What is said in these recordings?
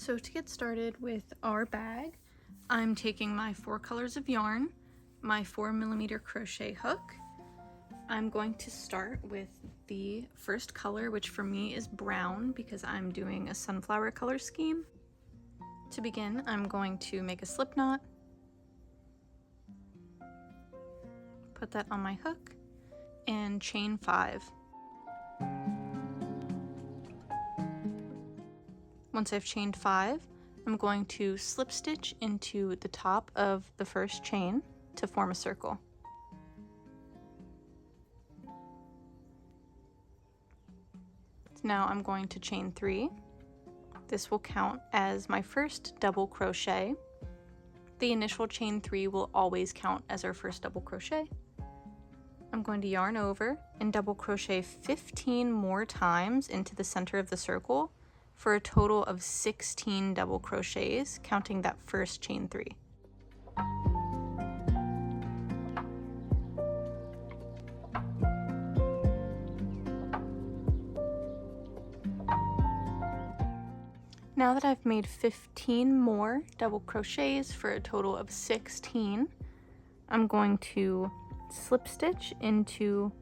So to get started with our bag, I'm taking my 4 colors of yarn, my 4mm crochet hook. I'm going to start with the first color, which for me is brown because I'm doing a sunflower color scheme. To begin, I'm going to make a slip knot, put that on my hook, and chain 5. Once I've chained 5, I'm going to slip stitch into the top of the first chain to form a circle. Now I'm going to chain 3. This will count as my first double crochet. The initial chain 3 will always count as our first double crochet. I'm going to yarn over and double crochet 15 more times into the center of the circle for a total of 16 double crochets, counting that first chain 3. Now that I've made 15 more double crochets for a total of 16, I'm going to slip stitch into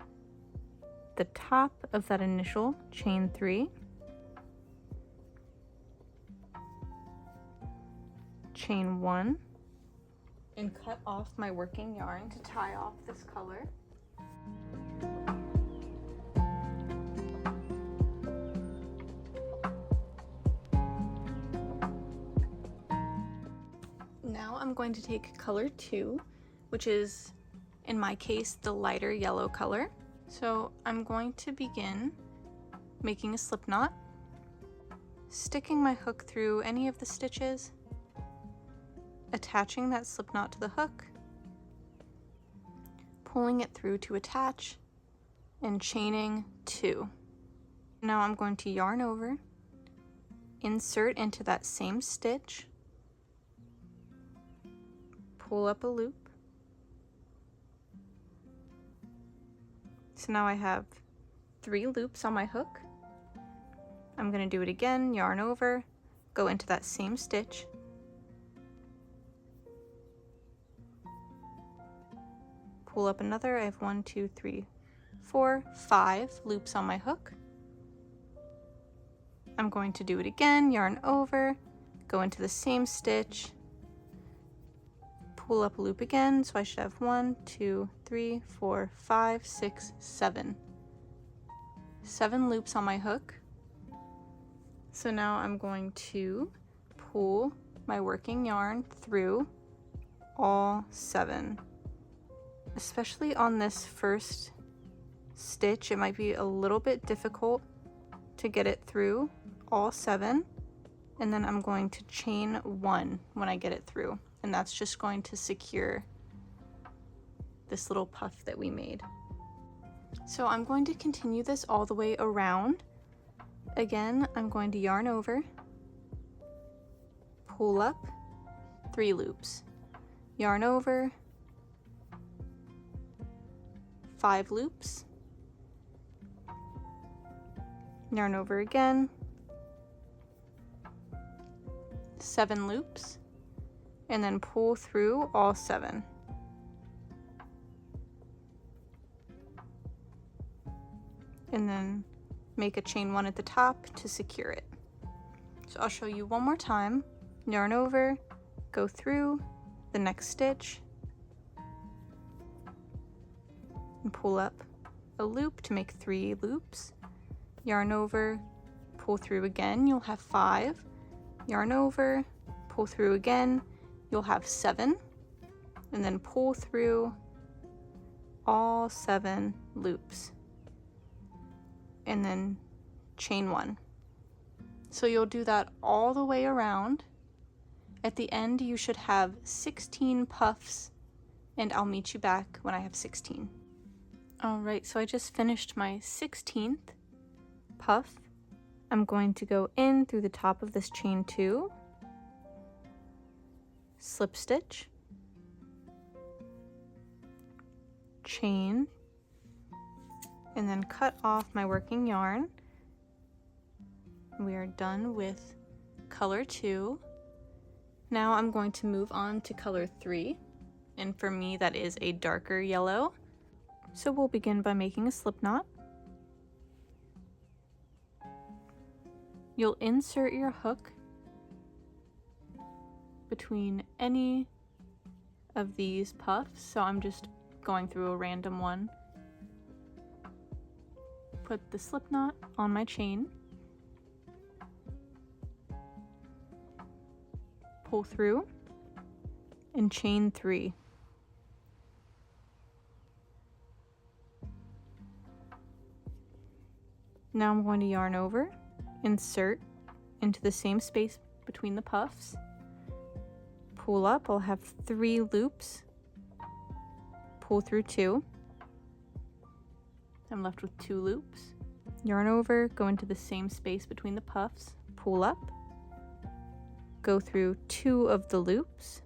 the top of that initial chain 3, chain 1, and cut off my working yarn to tie off this color. Now I'm going to take color 2, which is, in my case, the lighter yellow color. So I'm going to begin making a slip knot, sticking my hook through any of the stitches, attaching that slip knot to the hook, pulling it through to attach, and chaining 2. Now I'm going to yarn over, insert into that same stitch, pull up a loop. So now I have 3 loops on my hook. I'm going to do it again, yarn over, go into that same stitch, pull up another. I have 1, 2, 3, 4, 5 loops on my hook. I'm going to do it again, yarn over, go into the same stitch, pull up a loop again, so I should have 1, 2, 3, 4, 5, 6, 7. 7 loops on my hook. So now I'm going to pull my working yarn through all 7. Especially on this first stitch, it might be a little bit difficult to get it through all 7. And then I'm going to chain 1 when I get it through. And that's just going to secure this little puff that we made. So I'm going to continue this all the way around. Again, I'm going to yarn over, pull up, 3 loops, yarn over, 5 loops, yarn over again, 7 loops, and then pull through all 7. And then make a chain 1 at the top to secure it. So I'll show you one more time. Yarn over, go through the next stitch, and pull up a loop to make 3 loops. Yarn over, pull through again, you'll have 5. Yarn over, pull through again, you'll have 7, and then pull through all 7 loops, and then chain 1. So you'll do that all the way around. At the end, you should have 16 puffs, and I'll meet you back when I have 16. Alright, so I just finished my 16th puff. I'm going to go in through the top of this chain 2, slip stitch, chain, and then cut off my working yarn. We are done with color 2. Now I'm going to move on to color 3, and for me that is a darker yellow. So we'll begin by making a slip knot. You'll insert your hook between any of these puffs, so I'm just going through a random one. Put the slip knot on my chain, pull through, and chain 3. Now I'm going to yarn over, insert into the same space between the puffs, pull up. I'll have 3 loops, pull through 2. I'm left with 2 loops. Yarn over, go into the same space between the puffs, pull up, go through 2 of the loops.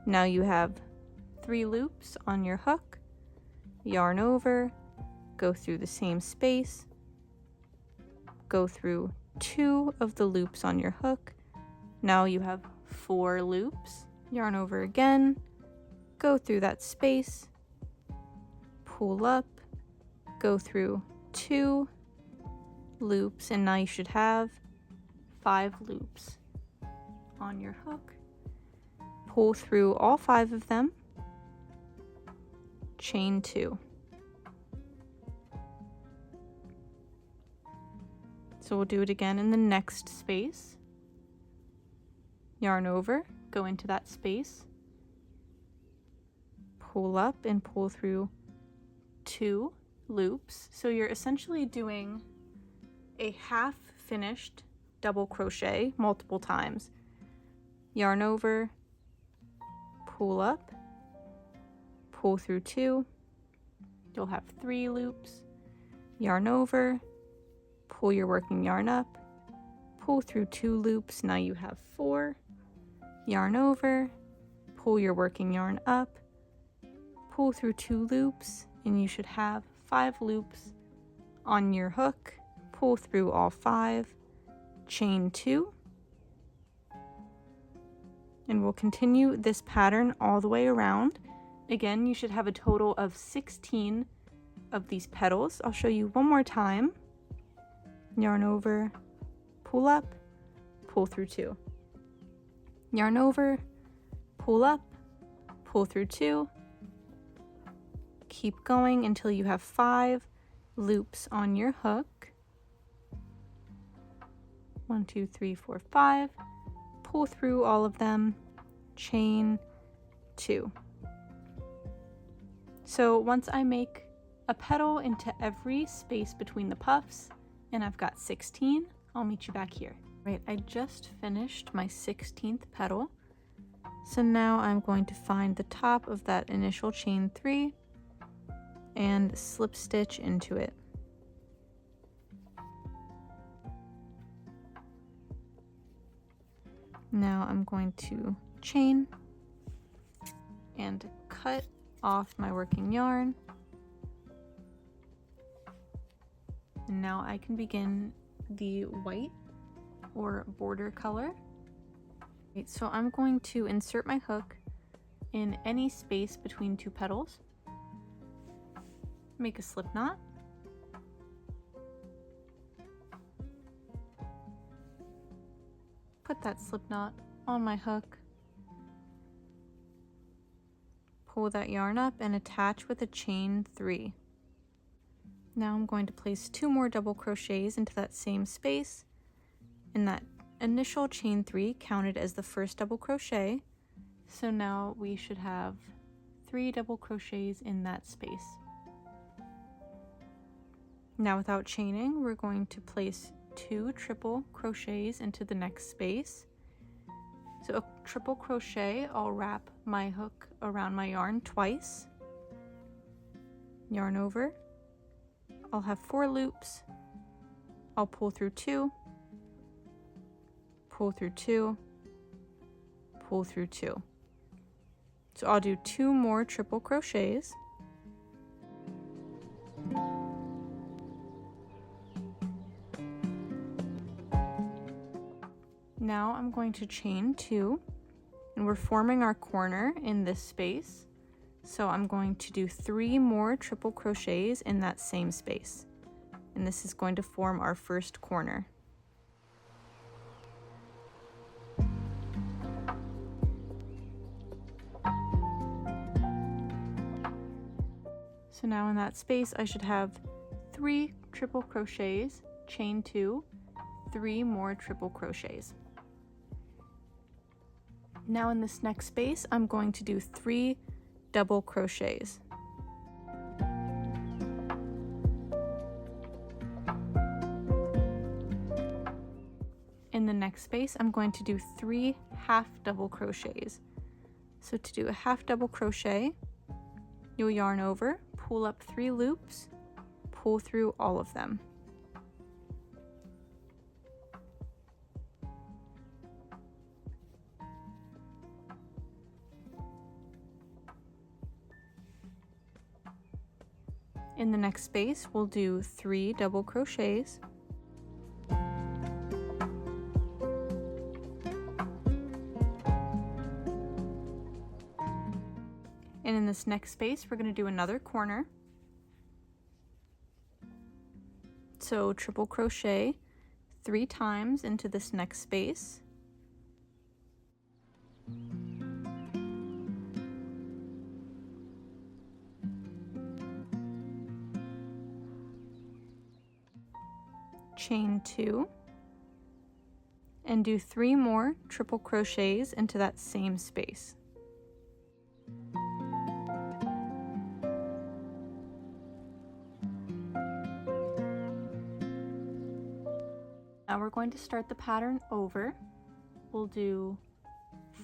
Now you have 3 loops on your hook, yarn over, go through the same space, go through 2 of the loops on your hook. Now you have 4 loops. Yarn over again, go through that space, pull up, go through 2 loops, and now you should have 5 loops on your hook. Pull through all 5 of them, chain 2. So we'll do it again in the next space. Yarn over, go into that space, pull up and pull through 2 loops. So you're essentially doing a half finished double crochet multiple times. Yarn over, pull up, pull through 2. You'll have 3 loops. Yarn over, pull your working yarn up, pull through 2 loops. Now you have 4. Yarn over, pull your working yarn up, pull through 2 loops, and you should have 5 loops on your hook. Pull through all 5, chain 2, and we'll continue this pattern all the way around. Again, you should have a total of 16 of these petals. I'll show you one more time. Yarn over, pull up, pull through 2. Yarn over, pull up, pull through 2. Keep going until you have 5 loops on your hook. 1, 2, 3, 4, 5. Pull through all of them, chain 2. So once I make a petal into every space between the puffs, and I've got 16, I'll meet you back here. Right, I just finished my 16th petal. So now I'm going to find the top of that initial chain 3 and slip stitch into it. Now I'm going to chain and cut off my working yarn. And now I can begin the white or border color. Right, so I'm going to insert my hook in any space between 2 petals. Make a slip knot. Put that slip knot on my hook. Pull that yarn up and attach with a chain 3. Now I'm going to place 2 more double crochets into that same space, and that initial chain 3 counted as the first double crochet. So now we should have 3 double crochets in that space. Now without chaining, we're going to place 2 triple crochets into the next space. So a triple crochet, I'll wrap my hook around my yarn twice. Yarn over. I'll have 4 loops. I'll pull through 2, pull through 2, pull through 2. So I'll do 2 more triple crochets. Now I'm going to chain 2, and we're forming our corner in this space. So I'm going to do 3 more triple crochets in that same space. And this is going to form our first corner. So now in that space, I should have 3 triple crochets, chain 2, 3 more triple crochets. Now in this next space, I'm going to do 3 double crochets. In the next space, I'm going to do 3 half double crochets. So to do a half double crochet, you'll yarn over, pull up 3 loops, pull through all of them. In the next space, we'll do 3 double crochets. And in this next space, we're going to do another corner. So triple crochet 3 times into this next space. Chain 2. And do 3 more triple crochets into that same space. Now we're going to start the pattern over. We'll do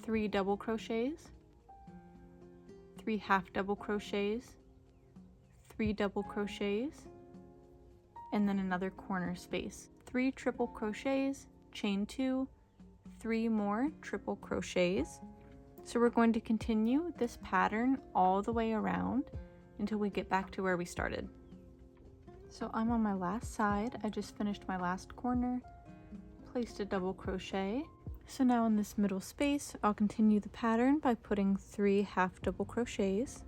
3 double crochets, 3 half double crochets, 3 double crochets, and then another corner space. 3 triple crochets, chain 2, 3 more triple crochets. So we're going to continue this pattern all the way around until we get back to where we started. So I'm on my last side. I just finished my last corner, placed a double crochet. So now in this middle space, I'll continue the pattern by putting 3 half double crochets.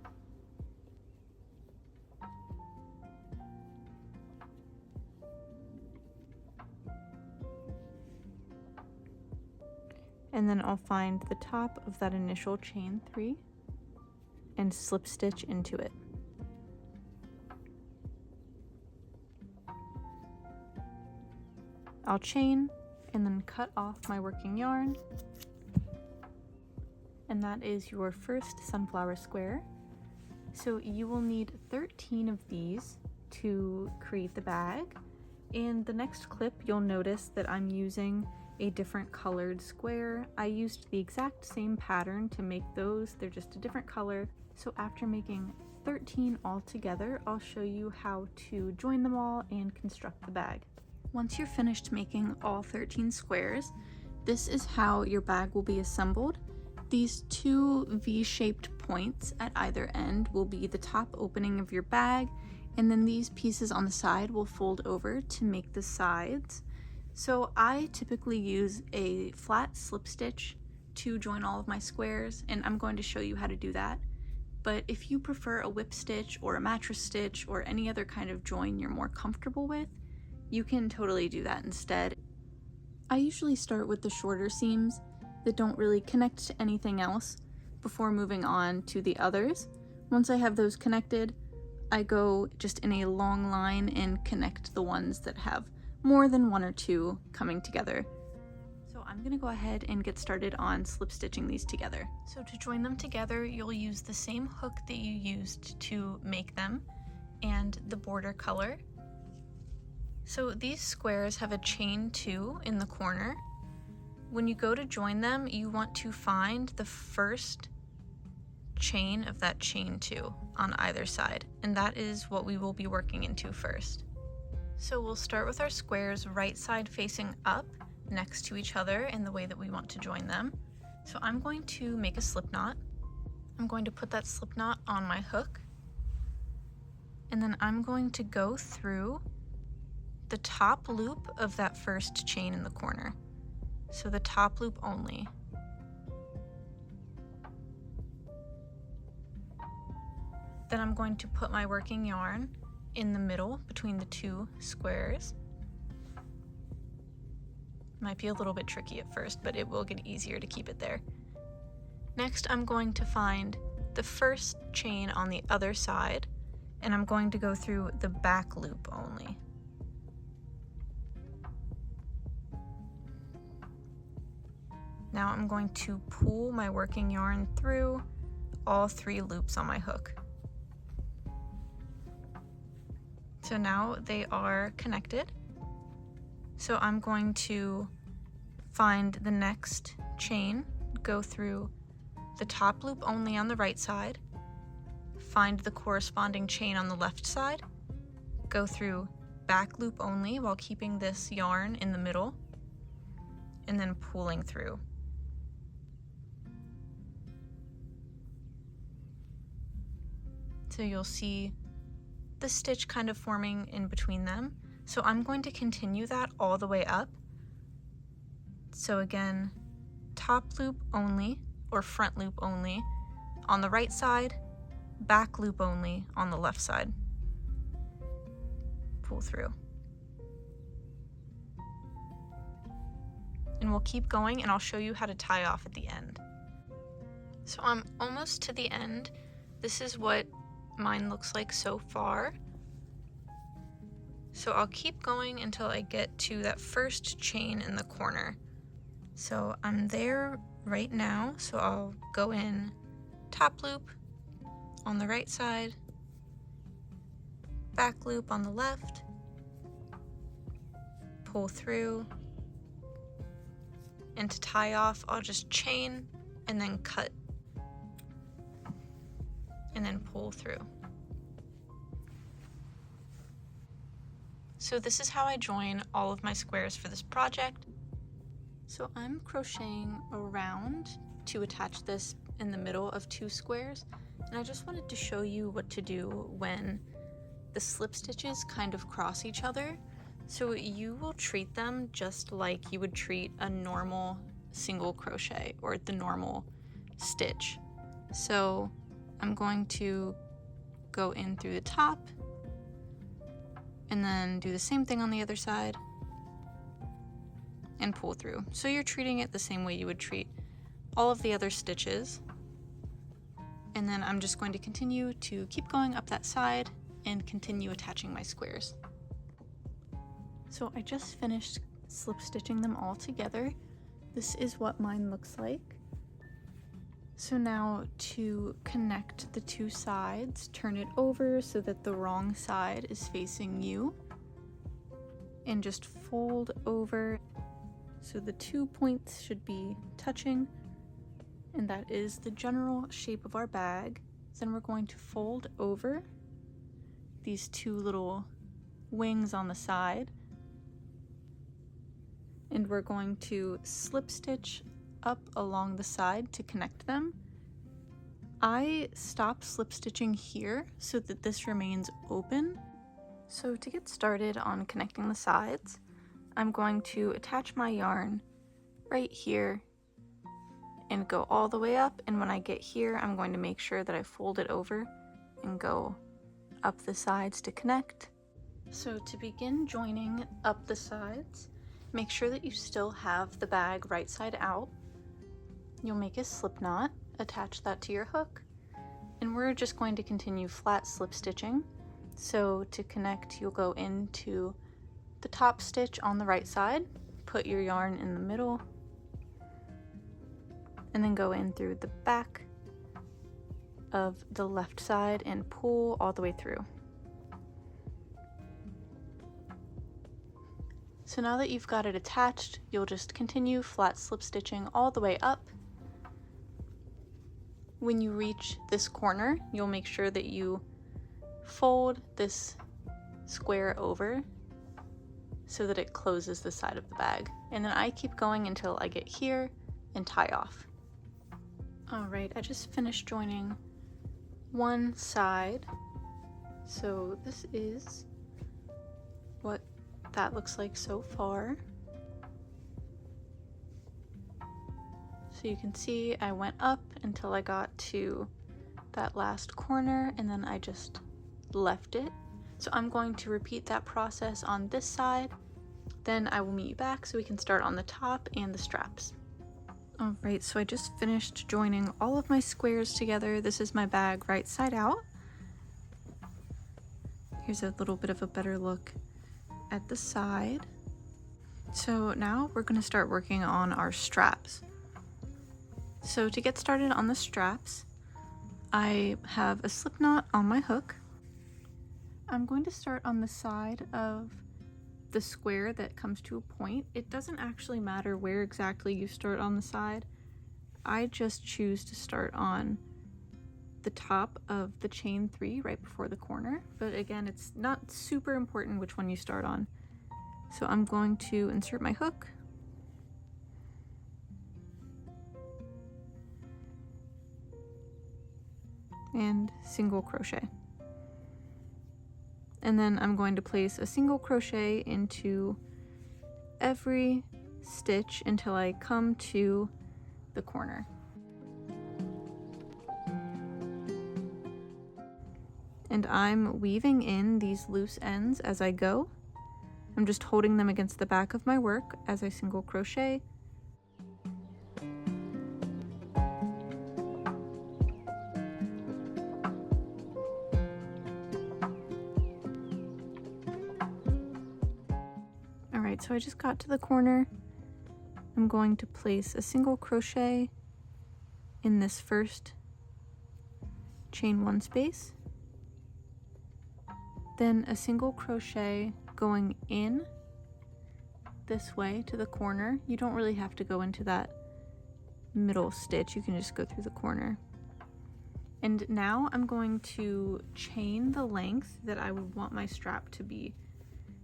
And then I'll find the top of that initial chain 3 and slip stitch into it. I'll chain and then cut off my working yarn. And that is your first sunflower square. So you will need 13 of these to create the bag. In the next clip, you'll notice that I'm using a different colored square. I used the exact same pattern to make those, they're just a different color. So after making 13 all together, I'll show you how to join them all and construct the bag. Once you're finished making all 13 squares, this is how your bag will be assembled. These 2 V-shaped points at either end will be the top opening of your bag, and then these pieces on the side will fold over to make the sides. So I typically use a flat slip stitch to join all of my squares, and I'm going to show you how to do that. But if you prefer a whip stitch or a mattress stitch or any other kind of join you're more comfortable with, you can totally do that instead. I usually start with the shorter seams that don't really connect to anything else before moving on to the others. Once I have those connected, I go just in a long line and connect the ones that have more than 1 or 2 coming together. So I'm gonna go ahead and get started on slip stitching these together. So to join them together, you'll use the same hook that you used to make them and the border color. So these squares have a chain 2 in the corner. When you go to join them, you want to find the first chain of that chain 2 on either side, and that is what we will be working into first. So we'll start with our squares right side facing up next to each other in the way that we want to join them. So I'm going to make a slip knot. I'm going to put that slip knot on my hook, and then I'm going to go through the top loop of that first chain in the corner. So the top loop only. Then I'm going to put my working yarn in the middle between the two squares. Might be a little bit tricky at first, but it will get easier to keep it there. Next, I'm going to find the first chain on the other side, and I'm going to go through the back loop only. Now I'm going to pull my working yarn through all 3 loops on my hook. So now they are connected. So I'm going to find the next chain, go through the top loop only on the right side, find the corresponding chain on the left side, go through back loop only while keeping this yarn in the middle, and then pulling through. So you'll see the stitch kind of forming in between them. So I'm going to continue that all the way up. So again, top loop only or front loop only on the right side, back loop only on the left side. Pull through. And we'll keep going, and I'll show you how to tie off at the end. So I'm almost to the end. This is what mine looks like so far. So I'll keep going until I get to that first chain in the corner. So I'm there right now, so I'll go in top loop on the right side, back loop on the left, pull through, and to tie off, I'll just chain and then cut and then pull through. So this is how I join all of my squares for this project. So I'm crocheting around to attach this in the middle of 2 squares, and I just wanted to show you what to do when the slip stitches kind of cross each other. So you will treat them just like you would treat a normal single crochet or the normal stitch. So I'm going to go in through the top and then do the same thing on the other side and pull through. So you're treating it the same way you would treat all of the other stitches. And then I'm just going to continue to keep going up that side and continue attaching my squares. So I just finished slip stitching them all together. This is what mine looks like. So now to connect the 2 sides, turn it over so that the wrong side is facing you, and just fold over so the 2 points should be touching, and that is the general shape of our bag. Then we're going to fold over these 2 little wings on the side, and we're going to slip stitch up along the side to connect them. I stopped slip stitching here so that this remains open. So to get started on connecting the sides, I'm going to attach my yarn right here and go all the way up, and when I get here I'm going to make sure that I fold it over and go up the sides to connect. So to begin joining up the sides, make sure that you still have the bag right side out. You'll make a slip knot, attach that to your hook, and we're just going to continue flat slip stitching. So to connect, you'll go into the top stitch on the right side, put your yarn in the middle, and then go in through the back of the left side and pull all the way through. So now that you've got it attached, you'll just continue flat slip stitching all the way up. When you reach this corner, you'll make sure that you fold this square over so that it closes the side of the bag. And then I keep going until I get here and tie off. Alright, I just finished joining one side. So this is what that looks like so far. So you can see I went up until I got to that last corner and then I just left it. So I'm going to repeat that process on this side. Then I will meet you back so we can start on the top and the straps. Alright, so I just finished joining all of my squares together. This is my bag right side out. Here's a little bit of a better look at the side. So now we're going to start working on our straps. So to get started on the straps, I have a slip knot on my hook. I'm going to start on the side of the square that comes to a point. It doesn't actually matter where exactly you start on the side. I just choose to start on the top of the chain 3 right before the corner, but again, it's not super important which one you start on. So I'm going to insert my hook, and single crochet. And then I'm going to place a single crochet into every stitch until I come to the corner. And I'm weaving in these loose ends as I go. I'm just holding them against the back of my work as I single crochet. Alright, so I just got to the corner. I'm going to place a single crochet in this first chain 1 space, then a single crochet going in this way to the corner. You don't really have to go into that middle stitch, you can just go through the corner. And now I'm going to chain the length that I would want my strap to be.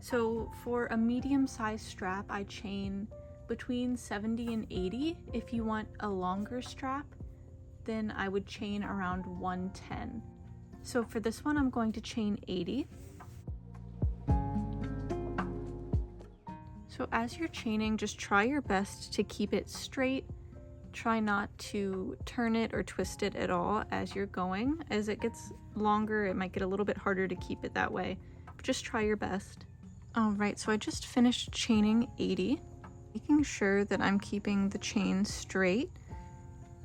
So for a medium-sized strap, I chain between 70 and 80. If you want a longer strap, then I would chain around 110. So for this one, I'm going to chain 80. So as you're chaining, just try your best to keep it straight. Try not to turn it or twist it at all as you're going. As it gets longer, it might get a little bit harder to keep it that way, but just try your best. Alright, so I just finished chaining 80, making sure that I'm keeping the chain straight.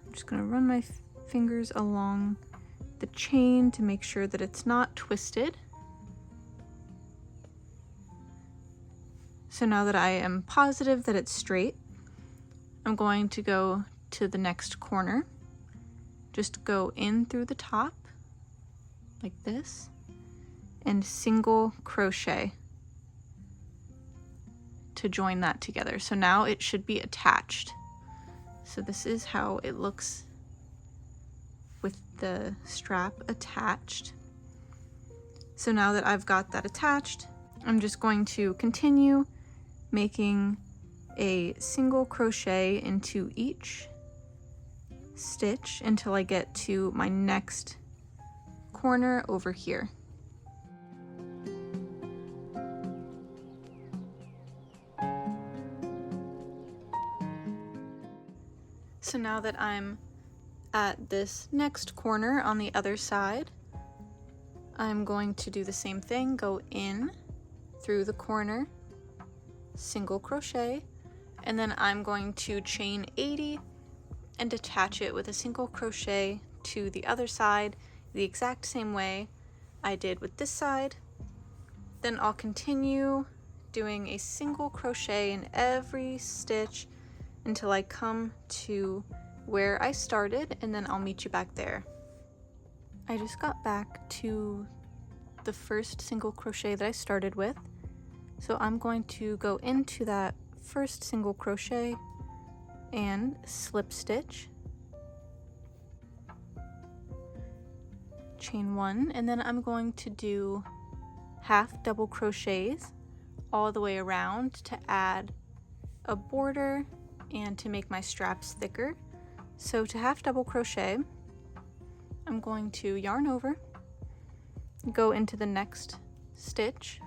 I'm just going to run my fingers along the chain to make sure that it's not twisted. So now that I am positive that it's straight, I'm going to go to the next corner. Just go in through the top, like this, and single crochet to join that together. So now it should be attached. So this is how it looks with the strap attached. So now that I've got that attached, I'm just going to continue making a single crochet into each stitch until I get to my next corner over here. So now that I'm at this next corner on the other side, I'm going to do the same thing, go in through the corner, single crochet, and then I'm going to chain 80 and attach it with a single crochet to the other side the exact same way I did with this side. Then I'll continue doing a single crochet in every stitch until I come to where I started, and then I'll meet you back there. I just got back to the first single crochet that I started with. So I'm going to go into that first single crochet and slip stitch, chain 1, and then I'm going to do half double crochets all the way around to add a border and to make my straps thicker. So to half double crochet, I'm going to yarn over, go into the next stitch,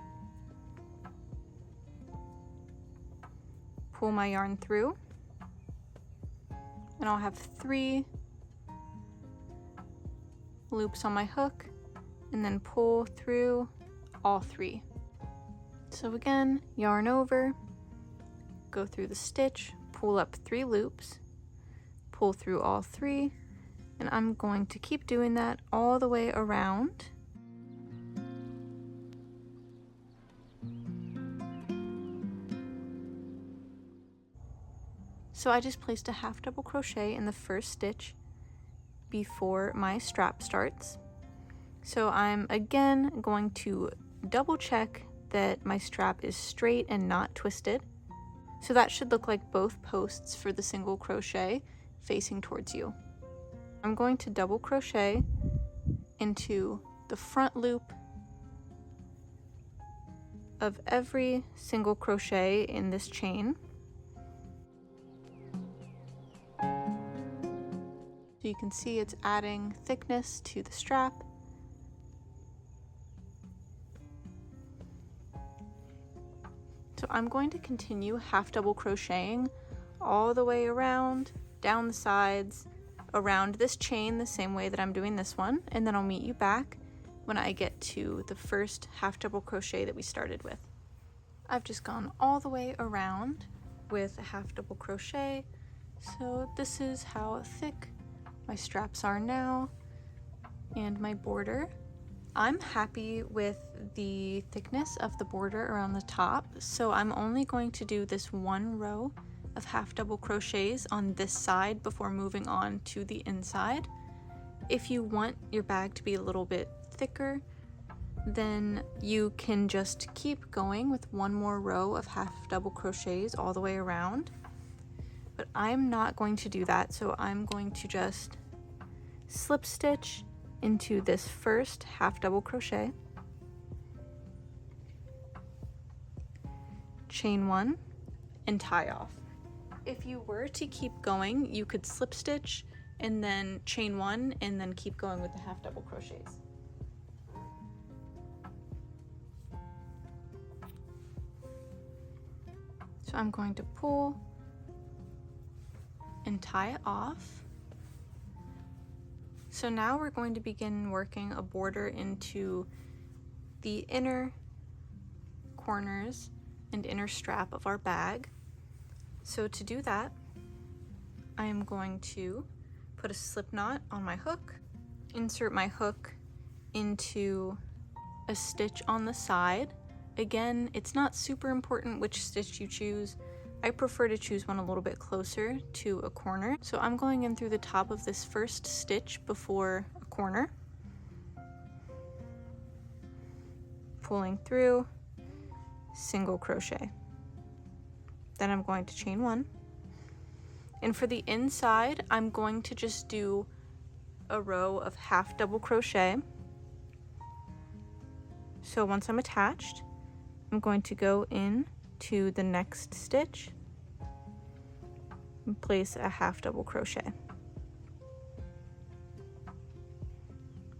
pull my yarn through, and I'll have 3 loops on my hook and then pull through all 3. So again, yarn over, go through the stitch, pull up 3 loops, pull through all 3, and I'm going to keep doing that all the way around. So I just placed a half double crochet in the first stitch before my strap starts. So I'm again going to double check that my strap is straight and not twisted. So that should look like both posts for the single crochet facing towards you. I'm going to double crochet into the front loop of every single crochet in this chain. So you can see it's adding thickness to the strap. So I'm going to continue half double crocheting all the way around, down the sides, around this chain the same way that I'm doing this one, and then I'll meet you back when I get to the first half double crochet that we started with. I've just gone all the way around with a half double crochet, so this is how thick my straps are now and my border. I'm happy with the thickness of the border around the top, so I'm only going to do this one row of half double crochets on this side before moving on to the inside. If you want your bag to be a little bit thicker, then you can just keep going with one more row of half double crochets all the way around. But I'm not going to do that, so I'm going to just slip stitch into this first half double crochet, chain 1, and tie off. If you were to keep going, you could slip stitch and then chain 1 and then keep going with the half double crochets. So I'm going to pull and tie it off. So now we're going to begin working a border into the inner corners and inner strap of our bag. So to do that, I am going to put a slip knot on my hook, insert my hook into a stitch on the side. Again, it's not super important which stitch you choose. I prefer to choose one a little bit closer to a corner. So I'm going in through the top of this first stitch before a corner, pulling through, single crochet. Then I'm going to chain 1. And for the inside, I'm going to just do a row of half double crochet. So once I'm attached, I'm going to go in to the next stitch and place a half double crochet.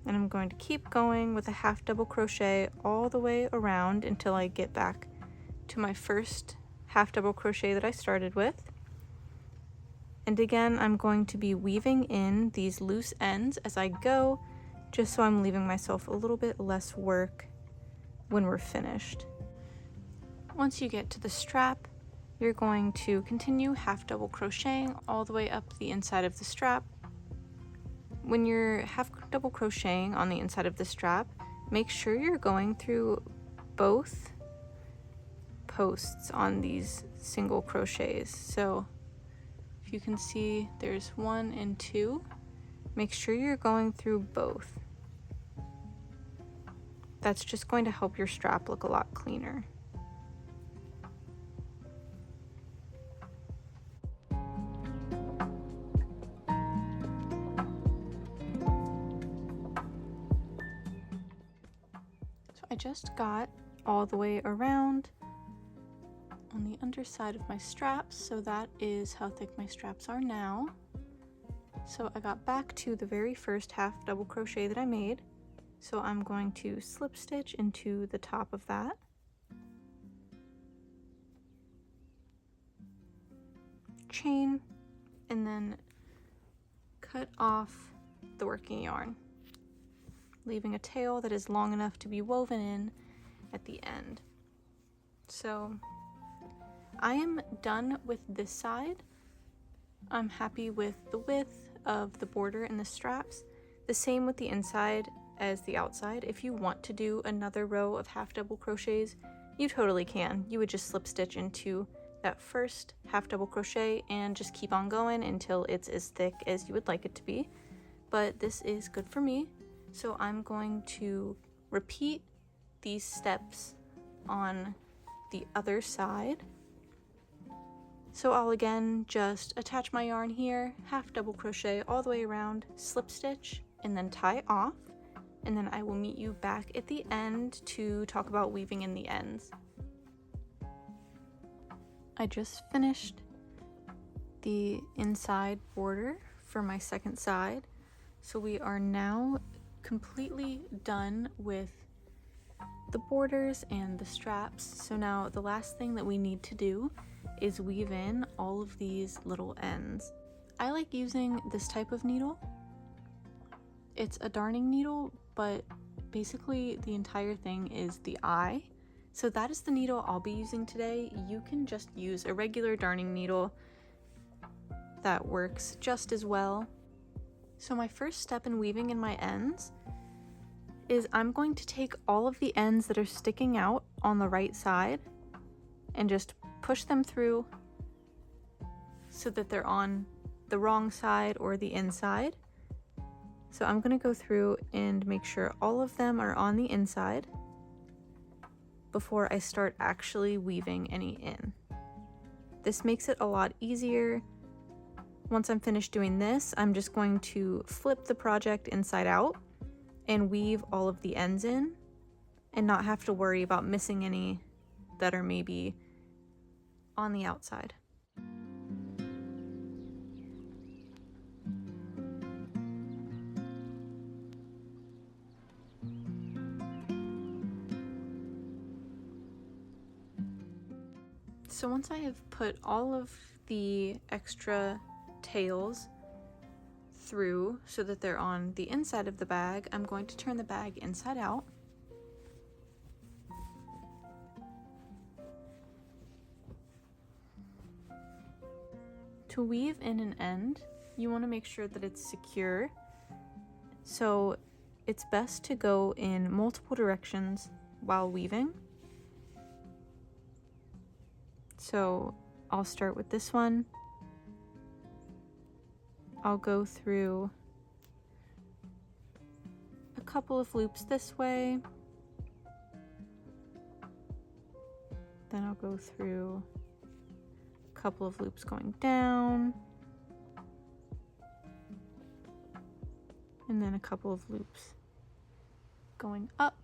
And I'm going to keep going with a half double crochet all the way around until I get back to my first half double crochet that I started with. And again, I'm going to be weaving in these loose ends as I go, just so I'm leaving myself a little bit less work when we're finished. Once you get to the strap, you're going to continue half double crocheting all the way up the inside of the strap. When you're half double crocheting on the inside of the strap, make sure you're going through both posts on these single crochets. So if you can see, there's 1 and 2. Make sure you're going through both. That's just going to help your strap look a lot cleaner. I just got all the way around on the underside of my straps, so that is how thick my straps are now. So I got back to the very first half double crochet that I made, so I'm going to slip stitch into the top of that, chain, and then cut off the working yarn, leaving a tail that is long enough to be woven in at the end. So I am done with this side. I'm happy with the width of the border and the straps. The same with the inside as the outside. If you want to do another row of half double crochets, you totally can. You would just slip stitch into that first half double crochet and just keep on going until it's as thick as you would like it to be. But this is good for me, so I'm going to repeat these steps on the other side. So I'll again just attach my yarn here, half double crochet all the way around, slip stitch, and then tie off, and then I will meet you back at the end to talk about weaving in the ends. I just finished the inside border for my second side, so we are now completely done with the borders and the straps. So now the last thing that we need to do is weave in all of these little ends. I like using this type of needle. It's a darning needle, but basically the entire thing is the eye. So that is the needle I'll be using today. You can just use a regular darning needle. That works just as well. So my first step in weaving in my ends is I'm going to take all of the ends that are sticking out on the right side and just push them through so that they're on the wrong side or the inside. So I'm going to go through and make sure all of them are on the inside before I start actually weaving any in. This makes it a lot easier. Once I'm finished doing this, I'm just going to flip the project inside out and weave all of the ends in and not have to worry about missing any that are maybe on the outside. So once I have put all of the extra tails through so that they're on the inside of the bag, I'm going to turn the bag inside out. To weave in an end, you want to make sure that it's secure. So it's best to go in multiple directions while weaving. So I'll start with this one. I'll go through a couple of loops this way. Then I'll go through a couple of loops going down. And then a couple of loops going up.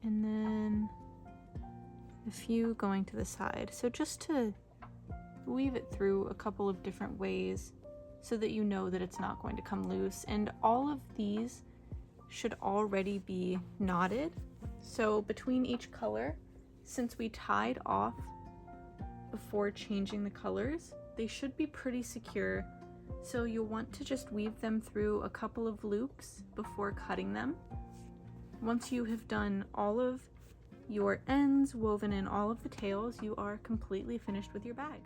And then a few going to the side. So just to weave it through a couple of different ways so that you know that it's not going to come loose. And all of these should already be knotted. So between each color, since we tied off before changing the colors, they should be pretty secure. So you'll want to just weave them through a couple of loops before cutting them. Once you have done all of your ends, woven in all of the tails, you are completely finished with your bag.